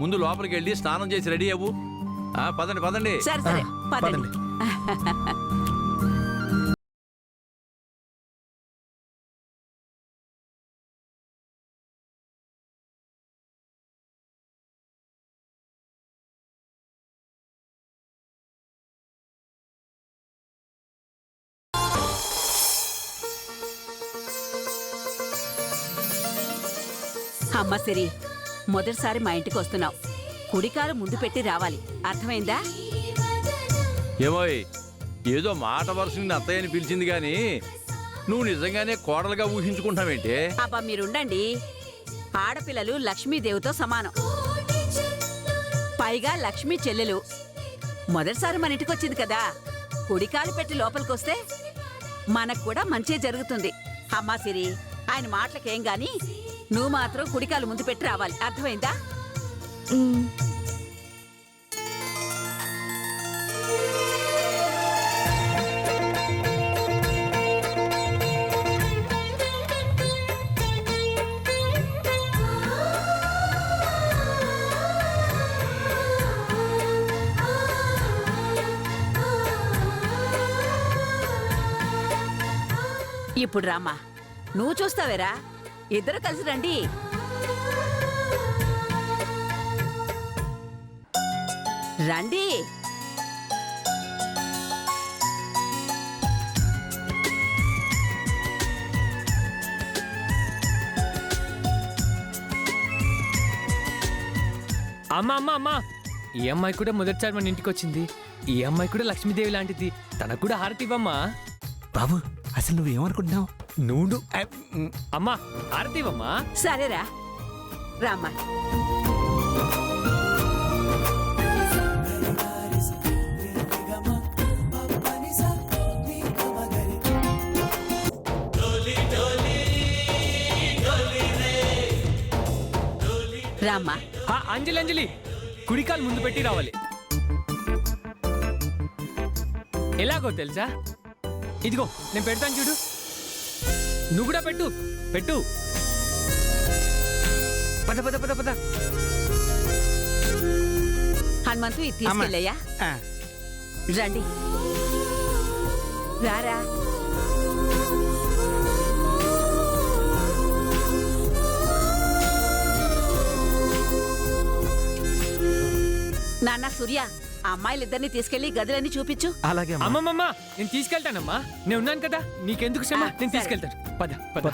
ముందు లోపలికి వెళ్ళి స్నానం చేసి రెడీ అవ్వు. పదండి పదండి. సరే సరే పదండి. అమ్మ సిరి, మొదటిసారి మా ఇంటికి వస్తున్నావు. కుడికాలు ముందు పెట్టి రావాలి, అర్థమైందా? ఏమోయ్, ఏదో మాట వరుస నిన్ను అత్తయ్యని పిలిచింది గాని నువ్వు నిజంగానే కోడలుగా ఊహించుకుంటావేంటే? అబ్బా మీరుండండి. ఆడపిల్లలు లక్ష్మీదేవితో సమానం, పైగా లక్ష్మీ చెల్లెలు. మొదటిసారి మన ఇంటికి వచ్చింది కదా, కుడికాలు పెట్టి లోపలికొస్తే మనకు కూడా మంచి జరుగుతుంది. అమ్మా సిరి, ఆయన మాటలకేం గాని నువ్వు మాత్రం కుడికాలు ముందు పెట్టి రావాలి, అర్థమైందా? ఇప్పుడు రామ్మా, నువ్వు చూస్తావేరా, ఇద్దరు కలిసి రండి. రండి. అమ్మా అమ్మా అమ్మా, ఈ అమ్మాయి కూడా మొదటిసారి మన ఇంటికి వచ్చింది. ఈ అమ్మాయి కూడా లక్ష్మీదేవి లాంటిది, తనకు కూడా హారతి ఇవ్వమ్మా. బాబు, అసలు నువ్వేమనుకుంటున్నావు? నువ్వు అమ్మా హారతి ఇవ్వమ్మా. సరేరా, రామ్మా. రామ్మా. అంజలి అంజలి, కుడికాలు ముందు పెట్టి రావాలి. ఎలాగో తెలుసా? ఇదిగో నేను పెడతాను చూడు, నువ్వు కూడా పెట్టు పెట్టు. పద పద పద పద. హనుమంతు, ఇది తీసుకెళ్ళయ్యా. రండి, రారా. నాన్న సూర్య, ఆ అమ్మాయిలిద్దరిని తీసుకెళ్లి గదులన్నీ చూపించు. అలాగే అమ్మమ్మమ్మ, నేను తీసుకెళ్తానమ్మా. నేను ఉన్నాను కదా, నీకెందుకు శ్రమ, నేను తీసుకెళ్తాను. పద పద.